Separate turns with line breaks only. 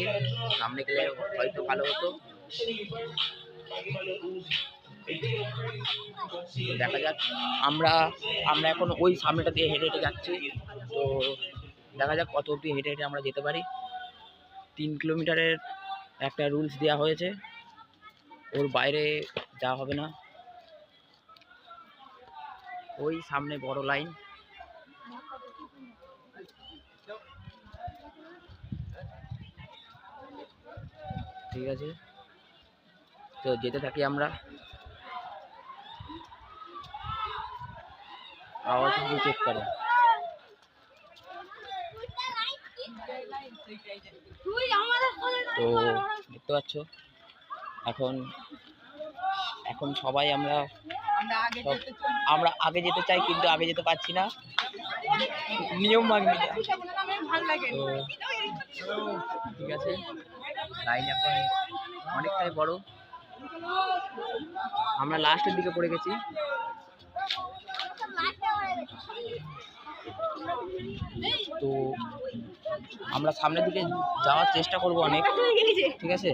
যাচ্ছি, সামনে গেলে হয়তো ভালো হতো। দেখা যাক, আমরা এখন ওই সামনেটা দিয়ে হেঁটে হেঁটে যাচ্ছি। তো দেখা যাক কত অবধি হেঁটে হেঁটে আমরা যেতে পারি। 3 কিলোমিটারের একটা রুলস দেওয়া হয়েছে, ওর বাইরে যাওয়া হবে না। ওই সামনে বড় লাইন। ঠিক আছে, তো যেতে থাকি আমরা। আওয়াজ চেক করো। তো দেখতে পাচ্ছ, এখন সবাই আমরা আগে যেতে চাই, কিন্তু আগে যেতে পারছি না, নিয়ম মানি। ঠিক আছে, লাইন এখন অনেকটাই বড়, আমরা লাস্টের দিকে পড়ে গেছি। তো আমরা সামনের দিকে যাওয়ার চেষ্টা করব অনেক, ঠিক আছে।